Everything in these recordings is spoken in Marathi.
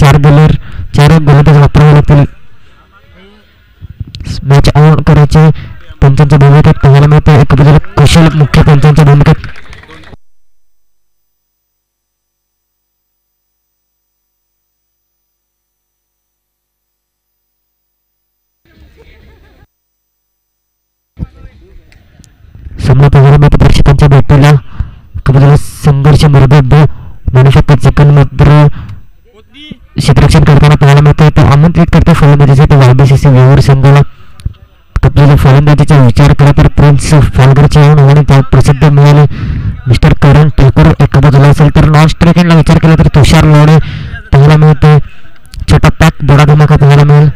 चार गोलंदाज वापरावे लागतील मॅच ऑन करायचे पंचांच्या भूमिकेत पाहायला मिळते. एका बाजूला कुशल मुख्य पंचांच्या भूमिकेत समोर पाहायला मिळते. प्रेक्षकांच्या भेटीला एका बाजूला संघर्ष मर्दाद म्हणू शकतात. सेकंड मात्र क्षेत्ररक्षण करताना पाहायला मिळते. तो आमंत्रित करते फलंदाजीसाठी YBCC वेहूर संघाला. आपल्याला फलंदाजीचा विचार केला तर प्रिन्स फालगरचे आणि त्या प्रसिद्ध मिळाले मिस्टर करण ठाकूर एका बाजूला असेल तर नॉन स्ट्रायकरला विचार केला तर तुषार लोणे पाहायला मिळते. छोटा पॅक बडा धमाका पाहायला मिळेल.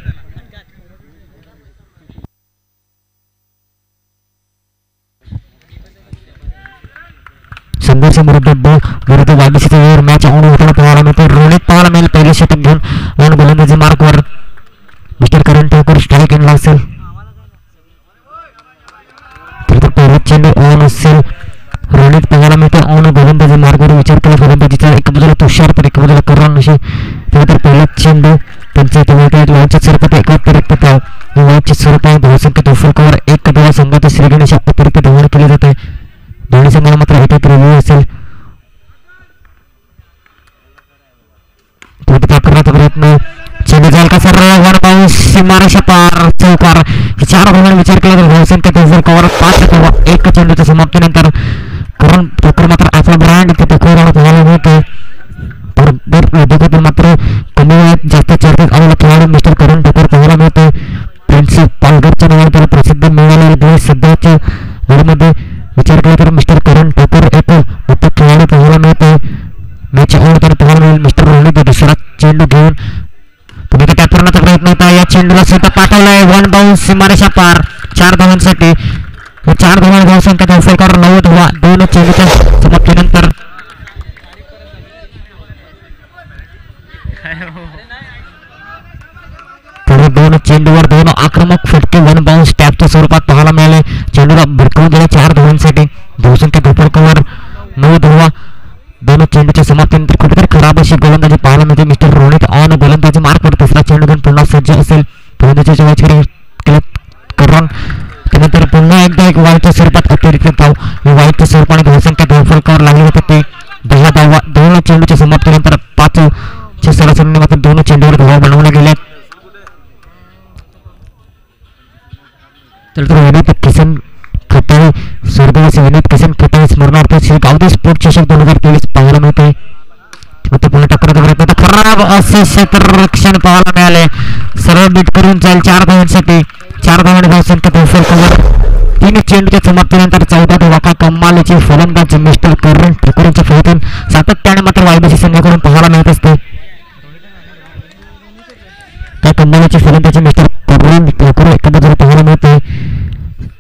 संघर्ष विरुद्ध YBCC वेहूर मॅच ऑन होताना पाहायला मिळते. रोहित पाहायला मिळेल पहिले षटक घेऊन आणि गोलंदाजी मार्कवर मिस्टर करण ठाकूर स्ट्राईक एंडला असेल. पहिला चेंडू ऑन असेल. रोहित पाहायला मिळते ऑन गोलंदाजी मार्गवर विचार केला फलंदाजीचा. एका बाजूला तुषार तर एका बाजूला करण असे त्यानंतर पहिला चेंडू त्यांच्या लाईनच्या स्वरूपात एक अतिरिक्त धाव लाईनच्या स्वरूपात धावसंख्या दोफलकावर एक धावा संघाच्या श्रीगणेशा अतिरिक्त धावण केली जाते. दोन्ही संघाला मात्र एक रिव्ह्यू असेल. करण्याचा प्रयत्न चेंडू जाईल का सर वन बाउंस सीमारेषा पार चौकार. चार धावांनी विचार केला तर धावसंख्या दोफलकावर 5 धावा. एक चेंडूच्या समाप्तीनंतर करण ठाकूर मात्र आपला ब्रँड तिथे पाहायला मिळते. मात्र कमी वेळात जास्त चर्चेत आलेला खेळाडू मिस्टर करण ठाकूर पाहायला मिळते. प्रिन्स पालघरच्या नावाने त्याला प्रसिद्ध मिळालेले सध्याच्या घडीमध्ये विचार केला तर मिस्टर करण ठाकूर एक मोठा खेळाडू पाहायला मिळते. मॅच ऑन तर पाहायला मिळेल. मिस्टर रोहित दुसरा चेंडू घेऊन पुढे त्या करण्याचा प्रयत्न होता. या चेंडूला स्वतः पाठवलाय वन बाउंस सीमारेषा पार 4 धावांसाठी. 4 धावांची धावसंख्या दोफलकावर 9 धावा. 2 चेंडूच्या समाप्तीनंतर पुढे 2 चेंडूवर 2 आक्रमक फटके वन बाउंस टॅपच्या स्वरूपात पाहायला मिळाले. चेंडूला भिरकवून दिला 4 धावांसाठी. धावसंख्या दोफलकावर 9 धावा. 2 चेंडूच्या समाप्तीनंतर कुठेतरी खराब अशी गोलंदाजी पाहायला मिळते. मिस्टर रोहित ऑन गोलंदाजी मार्कवर तिसरा चेंडू घेऊन पुन्हा सज्ज असेल. फलंदाजीच्या केला करण त्यानंतर पुन्हा एकदा एक वाईटच्या स्वरूपात अतिरिक्त धाव. वाईटच्या स्वरूपाने धावसंख्या दोफलकावर लागली होती ते 10 धावा. 2 चेंडूच्या समाप्तीनंतर 5च्या सरासरीने मात्र 2 चेंडूवर धावा बनवल्या गेल्या. तर विनीत किसन खताळे स्वर्गवासी विनीत किसन खताळे स्मरणार्थ श्री गावदे स्पोर्ट चषक 2023 पाहायला मिळते. पुन्हा टक्करचा प्रयत्न तर खराब असे क्षेत्ररक्षण पाहायला मिळाले. सरळ बीट करून जाईल 4 धावांसाठी. 4 धावांनी धावसंख्या दोफलकावर. 3 चेंडूच्या समाप्तीनंतर 14 धावा. काय कमालीची फलंदाज मिस्टर करण ठाकूरच्या फळीतून सातत्याने मात्र YBCC संघाकडून पाहायला मिळत असते. काय कमालीची फलंदाजी मिस्टर करण ठाकूर एका बाजूला पाहायला मिळते.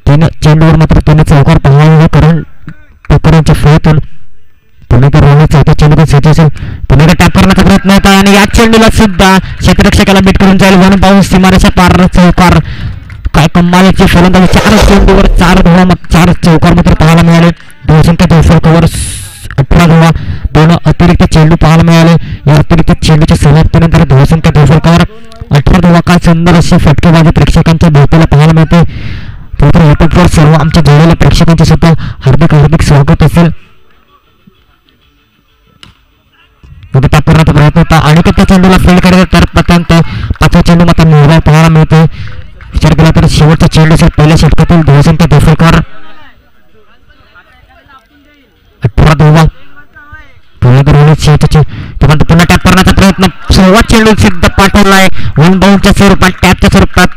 3 चेंडूवर मात्र 3 चौकार पाहायला करण ठाकूरच्या फळीतून. पुणे तर रोहित चौथ्या चेंडूतून सज्ज असेल. पुणे टॅप करण्याचा प्रयत्न होता आणि या चेंडूला सुद्धा क्षेत्ररक्षकाला बीट करून जाईल वन बाउंस सीमारेषा पार चौकार. काय कमालीची फलंदाजी. 4 चेंडूवर 4 धावा 4 चौकार मात्र पाहायला मिळाले. धावसंख्या दोफलकावर 18 धावा. 2 अतिरिक्त चेंडू पाहायला मिळाले. या अतिरिक्त चेंडूच्या समाप्तीनंतर धावसंख्या दोफलकावर 18 धावा. काय सुंदर अशी फटकेबाजी प्रेक्षकांच्या भेटीला पाहायला मिळते. तर युट्यूबवर सर्व आमच्या जोडलेल्या प्रेक्षकांचे सुद्धा हार्दिक स्वागत असेल. टॅप करण्याचा प्रयत्न होता आणि त्या चेंडूला फील्ड करायचा तर पर्यंत 5वा चेंडू मात्र निर्धार पाहायला मिळते. विचार केला तर शेवटचा चेंडू असेल पहिल्या षटकातील. धावसंख्या दोफलकावर 18 धावा. पुन्हा टॅप करण्याचा प्रयत्न. 6वा चेंडू सिद्ध पाठवलाय वन बाउंसच्या स्वरूपात टॅपच्या स्वरूपात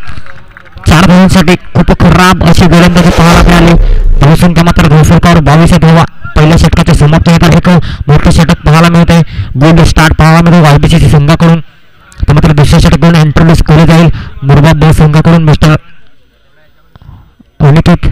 4 धावांसाठी. खूप खराब अशी गोलंदाजी पाहायला मिळाली. धावसंख्या मात्र दोफलकावर 22 धावा. पहिल्या षटकाच्या समाप्तीनंतर एक मोठं षटक पाहायला मिळते. गुड स्टार्ट पाहायला मिळते YBCC संघाकडून. तर मात्र दुसऱ्या षटक घेऊन इंट्रोड्यूस केले जाईल मुरबाद ब संघाकडून मिस्टर अनिकेत.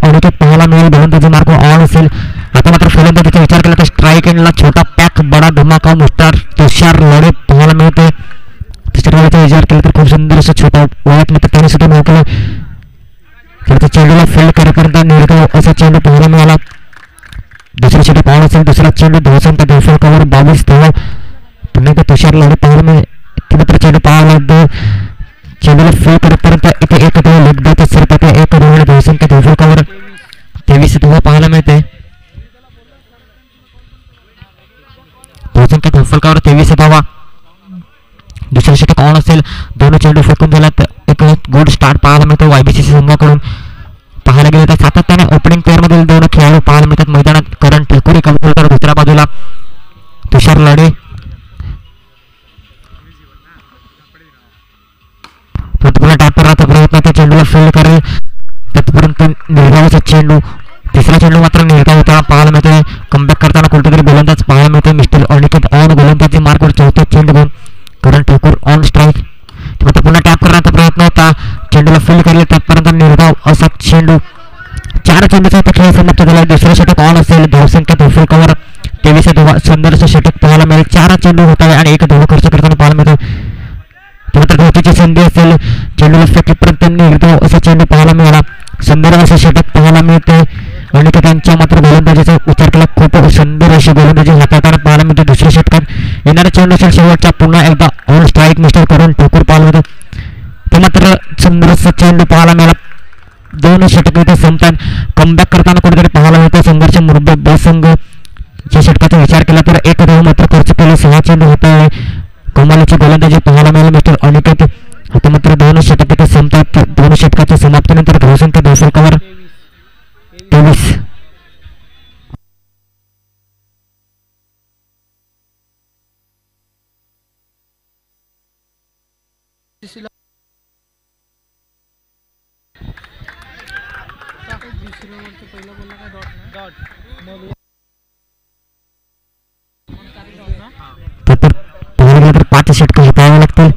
अनिकेत पाहायला मिळेल. गोलंदाजी मार्ग ऑन असेल. आता मात्र फलंदाजीचा विचार केला तर स्ट्राईक एंडला छोटा पॅक बडा धमाका मिस्टर तुषार लोणे पाहायला मिळते. विचार केला तर खूप सुंदर असं छोटा वयात मात्र त्याने सुद्धा मोकळे त्याच्या चेंडूला फील्ड करेपर्यंत निर्गाव असा चेंडू पाहायला मिळाला. दुसरा षटक ऑन असेल. दुसरा चेंडू धावसंख्या 2 फलकावर 22 धावा. पुन्हा एकदा तुषार लाडे पाहायला मिळेल. मात्र चेंडू पाहायला चेंडूला फील्ड करेपर्यंत इथे एक धाव लगदाच्या स्वरूपात एक धावाने धावसंख्या 2 फलकावर 23 धावा पाहायला मिळते. धावसंख्या 2 फलकावर 23 धावा. दुसरा षटक ऑन असेल. दोन चेंडू फेकून झाल्यात. एक गुड स्टार्ट पाहायला मिळतो YBCC संघाकडून. पाहायला गेले तर सातत्याने ओपनिंग पेअर मधील 2 खेळाडू पाहायला मिळतात मैदानात. करण ठाकूर एका बाजूला, दुसऱ्या बाजूला तुषार लाडे. टॅपरचा प्रयत्न त्या चेंडूला फील्ड करेल तत्पर्यंत निर्गावचा चेंडू. तिसरा चेंडू मात्र निर्गाव होताना पाहायला मिळते. कमबॅक करताना कुठेतरी गोलंदाज पाहायला मिळते. मिस्टर अनिकेत ऑन गोलंदाजी मार्कवर 4था चेंडू घेऊन करण ठाकूर ऑन स्ट्राईक. मात्र पुन्हा टॅप करण्याचा प्रयत्न होता. चेंडूला फील्ड करेल तत्पर्यंत निर्गाव असा चेंडू. 4 चेंडूचा खेळ समाप्त झाला. दुसरा षटक ऑन असेल. धावसंख्या 2 फलकावर 23 धावा. सुंदरचं षटक पाहायला मिळेल. 4 चेंडू होत आहे आणि 1 धाव खर्च करताना पाहायला मिळतो. मात्र धावतीची संधी असेल. चेंडूला फेकीपर्यंत निर्धाव असा चेंडू पाहायला मिळाला. सुंदर असं षटक पाहायला मिळते. अनिकेत त्यांच्या मात्र गोलंदाजीचा विचार केला. खूप सुंदर अशी गोलंदाजी हाताळताना पाहायला मिळते. दुसऱ्या षटकात येणारा चेंडू असेल शेवटचा. पुन्हा एकदा ऑन स्ट्राईक मिस्टर करून ठाकूर पाहायला मिळतो. ते मात्र सुंदर असा चेंडू पाहायला मिळाला. 2 षटक इथे संपतात. कमबॅक करताना कुठेतरी पाहायला मिळतं. संघर्ष मुरबे ब संघ या षटकाचा विचार केला तर 1 धाव मात्र खर्च केले. 6 चेंडू होत आहे. कमालीची गोलंदाजी पाहायला मिळाली मिस्टर अनिकेत. आता मात्र 2 षटक इथे संपतात. 2 षटकाच्या समाप्तीनंतर धावसंख्या 2 फलकावर 23. तर 5 षटक हाताळावे लागतील.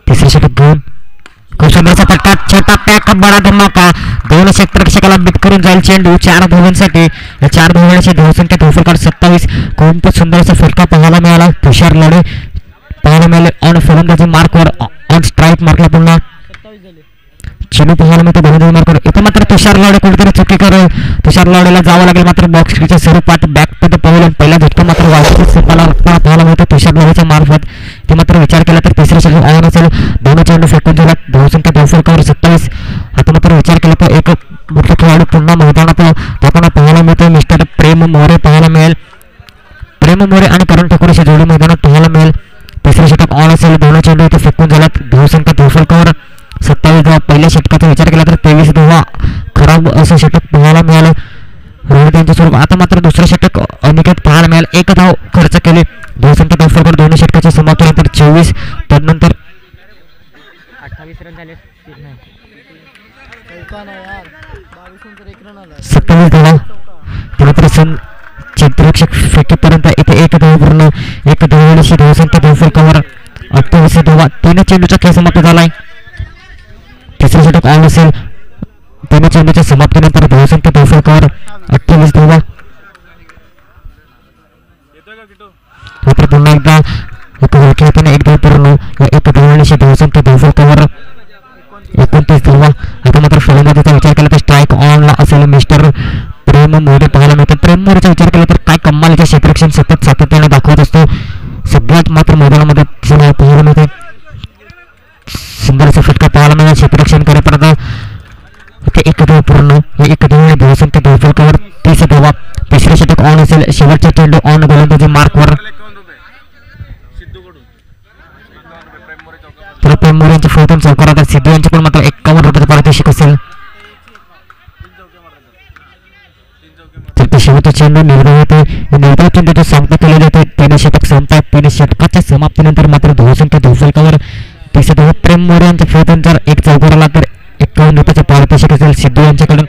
तिसरे षटक घेऊन खूप सुंदरचा फटका. छोटा पॅक बडा धमाका. 2 क्षेत्ररक्षकाला बीट करून जाईल चेंडू 4 धावांसाठी. या 4 धावांची धावसंख्या 2 फलकावर 27. खूपच सुंदर असा फटका पाहायला मिळाला. तुषार लाडे पाहायला मिळाले ऑन फलंदाजी मार्कवर. ऑन स्ट्राईक मार्कला पुन्हा चेंडू पाहायला मिळतो गोलंदाजी मार्कवर. इथं मात्र तुषार लाडे कुठेतरी चुकी करेल. तुषार लाडेला जावं लागेल. मात्र बॉक्स क्रिकेटच्या स्वरूपात बॅक टू द पवेलियन. पहिला झटका मात्र पाहायला मिळतो तुषार लाडेच्या मार्फत. ते मात्र विचार केला तर तिसरे षटक ऑन असेल. 2 चेंडू फेकून झाला. धावसंख्या 2 फलकावर 27. आता मात्र विचार केला तर एक मुख्य खेळाडू पुन्हा मैदानात त्याकडून पाहायला मिळतो. मिस्टर प्रेम मोरे पाहायला मिळेल. प्रेम मोरे आणि करण ठाकूर अशी जोडी मैदानात पाहायला मिळेल. तिसरे षटक ऑन असेल. 2 चेंडू इथे फेकून झाल्यात. धावसंख्या 2 फलकावर 27 धावा. पहिल्या षटकाचा विचार केला तर 23 धावा. खराब असं षटक पाहायला मिळालं रोहित यांच्या स्वरूप. आता मात्र दुसरं षटक अनिकेत पाहायला मिळालं. 1 धाव खर्च केले. धावसंख्या 2 फलकावर 2 षटकाच्या समाप्तीनंतर 24. तदनंतर 28 रन झाले. 27 धावा. मात्र क्षेत्ररक्षक फेकीपर्यंत इथे 1 धाव पूर्ण. 1 धावाची धावसंख्या 2 फलकावर 28 धावा. 3 चेंडूचा खेळ समाप्त झालाय. तिसरे षटक ऑन असेल. 3 चेंडूच्या समाप्तीनंतर धावसंख्या 2 फलकावर 28 धावा. मात्र पुन्हा एकदा खेळताना 1 धाव पूर्ण. 1 धावाची धावसंख्या 2 फलकावर 29 धावा. आता मात्र फलंदाजीचा विचार केला तर स्ट्राईक ऑनला असेल. मिस्टर प्रेम मोरे पाहायला मिळतात. प्रेम मोरेचा विचार केला तर काय कमालीचे क्षेत्ररक्षण सतत सातत्याने दाखवत असतो. सगळ्यात मात्र मैदानामध्ये पाहायला मिळते. सुंदर असा फटका पाहायला मिळाला. क्षेत्ररक्षण करेपर्यंत 1 धाव पूर्ण. 1 धाव धावसंख्या 2 फलकावर 30 धावा. तिसरे षटक ऑन असेल. शेवटचा चेंडू ऑन गोलंदाजी मार्कवर. प्रेम मोरे यांच्या फौतून चौकारात. सिद्धू यांच्याकडून मात्र 51 रुपयाचं पारितोषिक असेल. तर ते शेवटचा चेंडू निर्धाव होते. निर्धाव चेंडूचा समाप्त केले जाते. 3 षटक संपतात. 3 षटकाच्या समाप्तीनंतर मात्र धावसंख्या 2 फलकावर 30 धावा. प्रेम मोरे यांच्या फौतून जर 1 चौकाराला तर 51 रुपयाचं पारितोषिक असेल. सिद्धू यांच्याकडून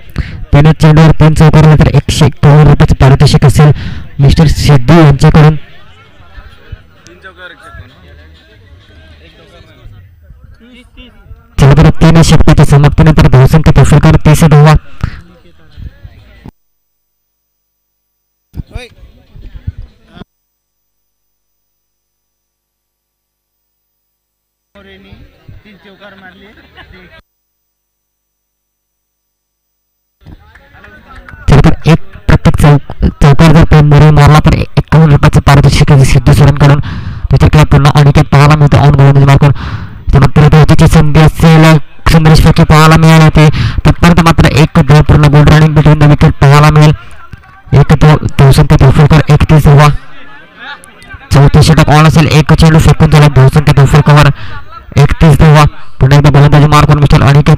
3 चेंडूवर 3 चौकाराला तर 151 रुपयाचं पारितोषिक असेल. मिस्टर सिद्धू यांच्याकडून. चला बरं 3 षटकाच्या समाप्तीनंतर धावसंख्या 2 फलकावर 30 धावा. मोरेनी 3 चौकार मारले. सिद्ध सरांकडून विचार केला पुन्हा अनिकेत पाहायला मिळतो ऑन गोलंदाजी मार्कवर. मात्र धावचीची संधी असेल सुंदर फटके पाहायला मिळाले होते. तत्पर्यंत मात्र एक धाव पूर्ण गोल रनिंग बिटवीन द विकेट पाहायला मिळेल. एक धाव धावसंख्या धावफलकर 31 धावा. चौथे षटक ऑन असेल. एक चेंडू फेकून झाला. धावसंख्या धावफलकावर 31 धावा. पुन्हा एकदा गोलंदाजी मार्कवर मिस्टर अनिकेत.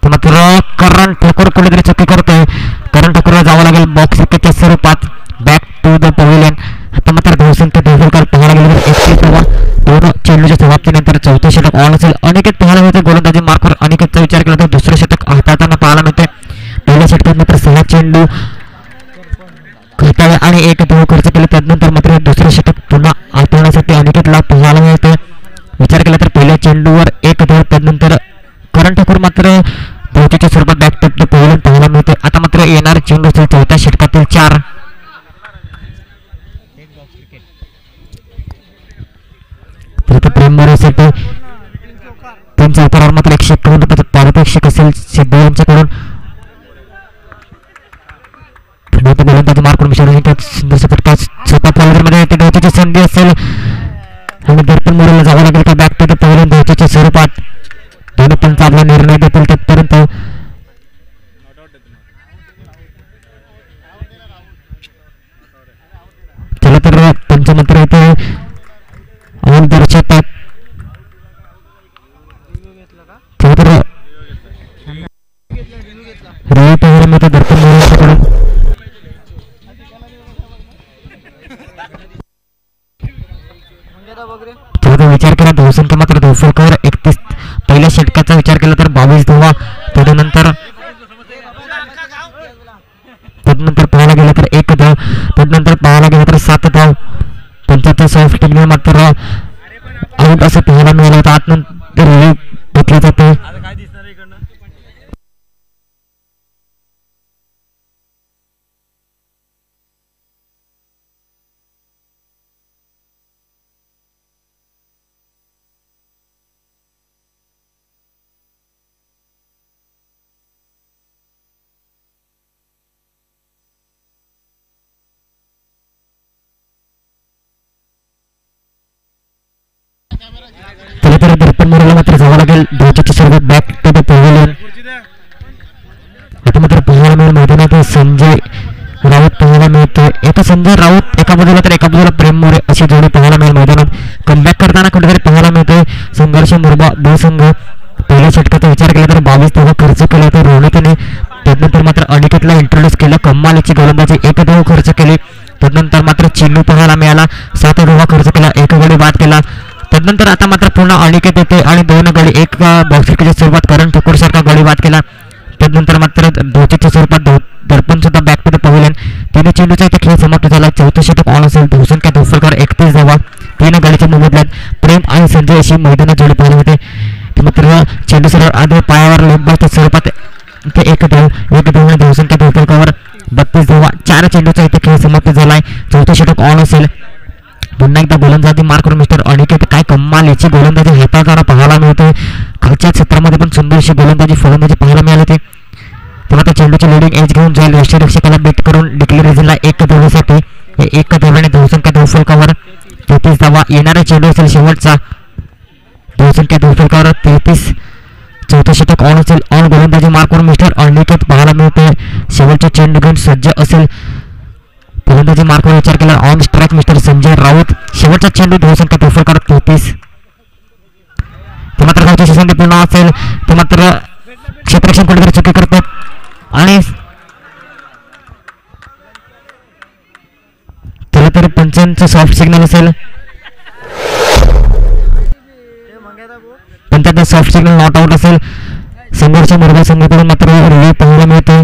मात्र करण ठाकूर कुठेतरी चुकी करतोय. करण ठाकूरला जावं लागेल बॉक्स विकेटच्या स्वरूपात बॅक टू द पवेलियन. आता मात्र धावसंख्या धावफलकर पाहायला गेले 31 धावा. दोन चेंडूच्या समाप्तीनंतर चौथे षटक ऑन असेल. अनिकेत पाहायला मिळते गोलंदाजी मार्कवर. अनिकेतचा विचार केला तर दुसरं षटक हाताळताना पाहायला मिळते. पहिल्या षटकात मात्र 6 चेंडू हाताळले आणि एक धाव खर्च केले. त्यानंतर मात्र दुसरं षटक पुन्हा हाताळण्यासाठी अनिकेतला पाहायला मिळते. विचार केला तर पहिल्या चेंडूवर एक धाव. त्यानंतर करण ठाकूर मात्र धावचीच्या स्वरूपात बॅक टू द पवेलियन पाहायला मिळते. आता मात्र येणार चेंडू असेल चौथ्या षटकातील 4. प्रेम मोरेसाठी 3 चौकारावर मात्र 151 रुपयाचं पारितोषिक असेल सिद्धू यांच्याकडून. गोलंदाजी मार्कवर मिश्र सुंदरशा फटका स्वतः पॉलिसीमध्ये धावचीची संधी असेल आणि दर्पण मोरेला जावं लागेल का बॅक टू द पवेलियन धावचीच्या स्वरूपात. दोन्ही पंच आपला निर्णय देतील तिथपर्यंत. चला तर पंचमंत्र इथे ऑन दर्शवतात. चला तर रिव्ह्यू पाहायला मिळतं दर्पण मोरेकडून. विचार केला धावसंख्या मात्र धावफलकावर 31. पहिल्या षटकाचा विचार केला तर 22 धावा. तदनंतर पाहायला गेलं तर 1 धाव. तदनंतर पाहायला गेलं तर 7 धाव. 75 सॉफ्ट टीमने मात्र आउट असं पाहायला मिळालं होतं. आतनंतर रिव्ह्यू घेतला जातो. दर्पण मोरेला मात्र जावं लागेल धावचीच्या स्वरूपात बॅक टू द पवेलियन. आता मात्र पाहायला मिळेल मैदानात संजय राऊत पाहायला मिळतोय. एका संजय राऊत एका बाजूला तर एका बाजूला प्रेम मोरे अशी जोडी पाहायला मिळेल मैदानात. कमबॅक करताना कुठेतरी पाहायला मिळतोय संघर्ष मुरबा ब संघ. पहिल्या षटकाचा विचार केला तर 22 धावा खर्च केला होता रोहितने. त्यानंतर मात्र अनिकेतला इंट्रोड्यूस केलं. कमालीची गोलंदाजी 1 धाव खर्च केली. त्यानंतर मात्र चिन्नू पाहायला मिळाला. 7 धावा खर्च केला. 1 गडी बाद केला. त्यानंतर आता मात्र पुन्हा अनिकेत येते आणि 2 गडी 1 बॉक्स विकेटच्या स्वरूपात करण ठाकूर सारखा गडी बाद केला. त्यानंतर मात्र धावचीच्या स्वरूपात दर्पण सुद्धा बॅक टू द पवेलियन. 3 चेंडूचा इथे खेळ समाप्त झाला. चौथं षटक ऑन असेल. धावसंख्या धावफलकावर 31 धावा. 3 गाडीच्या मोबदल्यात प्रेम आणि संजय अशी मैदानात जोडी पाहिली होते. मात्र चेंडू सरळ आधी पायावर लोकबाच्या स्वरूपात ते 1 धाव. 1 धाव धावसंख्या धावफलकावर 32 धावा. 4 चेंडूचा इथे खेळ समाप्त झालाय. चौथं षटक ऑन असेल. पुन्हा एकदा गोलंदाजी मार्कवर मिस्टर अनिकेत. काय कमालीची गोलंदाजी हाताळताना पाहायला मिळते. खालच्या क्षेत्रामध्ये पण सुंदरशी गोलंदाजी फलंदाजी पाहायला मिळाली होती. तेव्हा त्या चेंडूची लोडिंग एज घेऊन जाईल. यष्टीरक्षकाला बेट करून डिक्लेरेशनला 1 धावेसाठी 1 धाव्याने धावसंख्या धावफलकावर 33 धावा. येणारा चेंडू असेल शेवटचा. धावसंख्या धावफलकावर 33. चौथं षटक ऑन असेल. ऑन गोलंदाजी मार्कवर मिस्टर अनिकेत पाहायला मिळते. शेवटचा चेंडू घेऊन सज्ज असेल. गोलंदाजी मार्कवर विचार केला on strike mister Sanjay Raut. शेवटचा चेंडू धावसंख्या धावफलकावर 33. ते मात्र धावची संधी पुन्हा असेल. ते मात्र क्षेत्ररक्षण कुठेतरी चुकी करतात आणि त्याला तरी पंचांचं सॉफ्ट सिग्नल असेल. पण त्यात सॉफ्ट सिग्नल नॉट आउट असेल. संघर्ष मुरबा संघाकडून मात्र रिव्ह्यू पाहायला मिळतोय.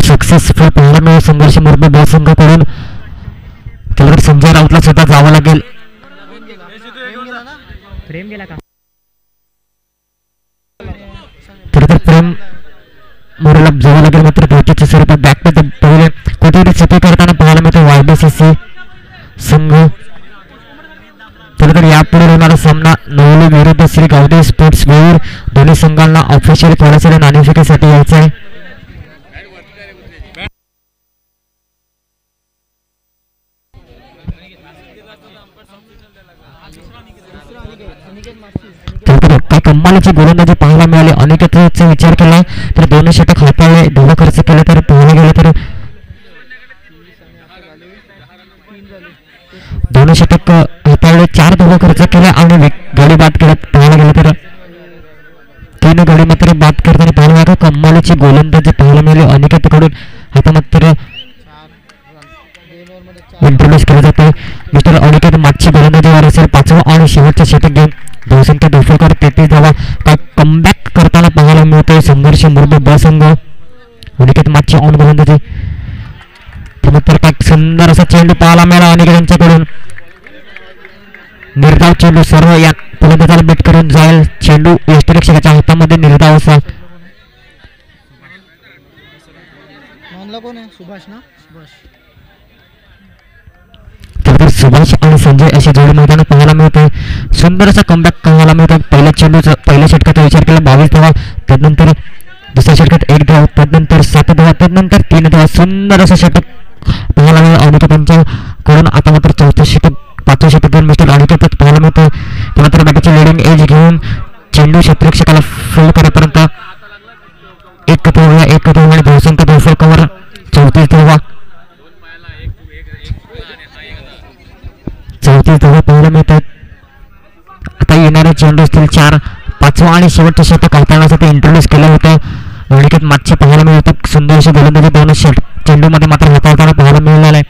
सक्सेसफुल पाहायला मिळेल संघर्ष मुरबे ब संघाकडून. त्यानंतर संजय राऊतला सुद्धा जावं लागेल. तर प्रेम मोरेला जावं लागेल. मात्र धोतीच्या स्वरूपात बॅकमध्ये पहिले कुठेतरी चुकी करताना पाहायला मिळतो YBCC संघ. तर यापुढे होणारा सामना नवली विरुद्ध श्री गावदेवी स्पोर्ट्स वेळूर. दोन्ही संघांना ऑफिशियल कॉलेजकडे नाणेफेकीसाठी यायचं आहे. काही कमालीची गोलंदाजी पाहायला मिळाली. अनिकेतचा विचार केला तर 2 षटक हाताळले. धावा खर्च केले तर पाहायला गेलं तर 2 षटक हाताळले, 4 धावा खर्च केल्या आणि गडी बाद केल्यात पाहायला गेलं तर 3 गडी मात्र बाद करताना पाहायला मिळाला. कमालीची गोलंदाजी पाहायला मिळाली अनिकेतकडून. आता मात्र इंट्रोड्यूस केलं जाते. मिस्टर अनिकेत मागची गोलंदाजीवर असेल. 5वा आणि शेवटचा षटक घेऊन धावसंख्या दोफलकर 33 धावा. काय कमबॅक करताना पाहायला मिळतोय संघर्ष मुरबे ब संघ. अनिकेत मागची ऑन गोलंदाजी. त्यानंतर काय सुंदर असा चेंडू पाहायला मिळाला अनिकेत यांच्याकडून. निर्धाव चेंडू सर्व या फलंदाजाला बेट करून जाईल. चेंडू यष्टिरक्षकाच्या हातामध्ये निर्धाव असा. तर सुभाष आणि संजय अशी जोडी मैदानात पाहायला मिळते. सुंदर असा कमबॅक पाहायला मिळतो. पहिल्या षटकाचा विचार केला 22 धावा. त्यानंतर दुसऱ्या षटकात 1 धाव. त्यानंतर 7 धावा. त्यानंतर 3 धावा. सुंदर असं षटक पाहायला मिळालं अनिकेत यांच्याकडून. आता मात्र 4थं षटक 5व्या षटकात मिस्टर अनिकेतच पाहायला मिळतं. त्यानंतर बॅटची लिडिंग एज घेऊन चेंडू क्षेत्ररक्षकाला फील्ड करेपर्यंत 1 धाव आणि धावसंख्या दोफलकावर 34 धावा. 34 धावा पाहायला मिळतात. आता येणारे चेंडू असतील 4. 5वा आणि शेवटचं षटक हाताळण्यासाठी इंट्रोड्यूस केलं होतं. अनिकेत मागचे पाहायला मिळतं. सुंदर अशी गोलंदाजी 2 चेंडूमध्ये मात्र हाताळताना पाहायला मिळालेला आहे.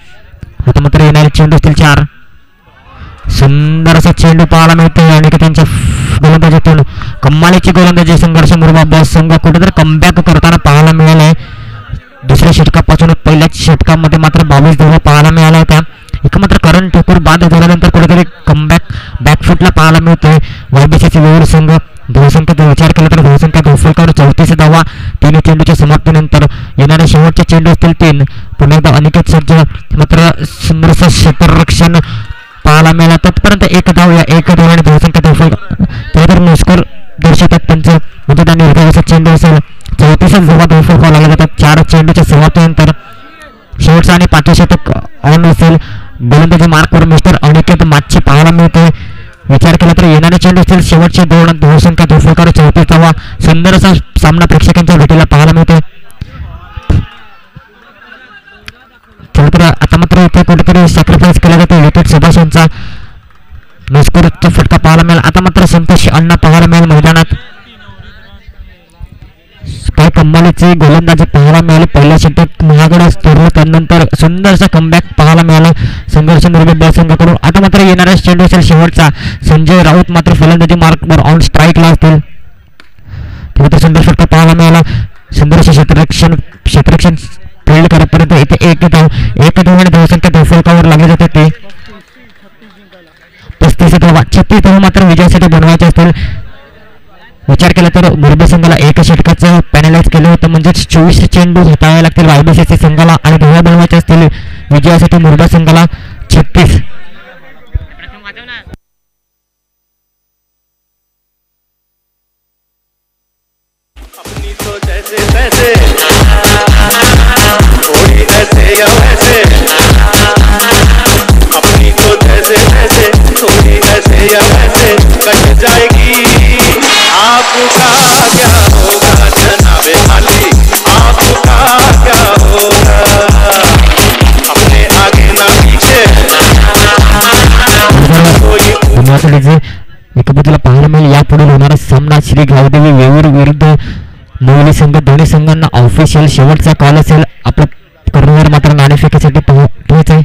आता मात्र येणारे चेंडू असतील 4. सुंदर असा चेंडू पाहायला मिळतो अनिकेत यांच्या गोलंदाजीतून. कमालीची गोलंदाजी संघर्ष मुरबे ब संघ कुठेतरी कमबॅक करताना पाहायला मिळाले. दुसऱ्या षटकापासून पहिल्याच षटकामध्ये मात्र 22 धावा पाहायला मिळाल्या होत्या. एक मात्र करण ठाकूर बाद झाल्यानंतर कुठेतरी कमबॅक बॅकफुटला पाहायला मिळतोय YBCC वेळूर संघ. धावसंख्येचा विचार केला तर धावसंख्या दोफलकर 34 धावा. 3 चेंडूच्या समाप्तीनंतर येणारे शेवटचे चेंडू असतील 3. पुन्हा एकदा अनिकेत सज्ज मात्र सुंदरसं क्षेत्ररक्षण पाहायला मिळाला. तत्पर्यंत 1 धाव. या 1 धाव आणि धावसंख्या दोफलकर त्यानंतर नुस्कर दर्शवतात त्यांचं म्हणजे त्या निर्धावाचा चेंडू असेल. 34 धावा दोफलकर लागले जातात 4 चेंडूच्या समाप्तीनंतर. शेवटचा आणि 5वे षटक ऑन असेल. गोलंदाजी मार्कवर मिस्टर अनिकेत मागची पाहायला मिळते. विचार केला तर येणारे चेंडू असतील शेवटचे 2. धावसंख्या दोफलकर 34 धावा. सुंदर असा सामना प्रेक्षकांच्या भेटीला पाहायला मिळते. तर आता मात्र इथे कुठेतरी सॅक्रिफाईस केला जातो विकेट सुभाष यांचा. नुस्करचा फटका पाहायला मिळेल. आता मात्र संतोष अण्णा पाहायला मिळेल मैदानात. काय कमालीची गोलंदाजी पाहायला मिळाली. पहिल्या षटक महागडा ठरलं. त्यानंतर सुंदरसा कमबॅक पाहायला मिळाला संघर्ष मुरबे ब संघाकडून. आता मात्र येणारा चेंडू असेल शेवटचा. संजय राऊत मात्र फलंदाजी मार्कवर ऑन स्ट्राईकला असतील. त्यानंतर सुंदर फटका पाहायला मिळाला. सुंदरसे क्षेत्ररक्षण फील्ड करेपर्यंत इथे 1 धाव आणि धावसंख्या दोफलकावर लागली जाते ते 35 धावा. 36 धावा मात्र विजयासाठी बनवायचे असतील. विचार केला तर मुरबे संघाला 1 षटकाचं पॅनलाइज केलं होतं. म्हणजेच 24 चेंडू हाताळावे लागतील YBCC संघाला आणि धावा बनवायच्या असतील विजयासाठी मुरबे संघाला 36. एका बाजूला पाहायला मिळेल यापुढे होणारा सामना श्री गावदेवी वेळूर विरुद्ध नवली संघ. दोन्ही संघांना ऑफिशियल शेवटचा कॉल असेल. आपल्या कर्णधार मात्र नाणेफेकीसाठी पोहोचाय.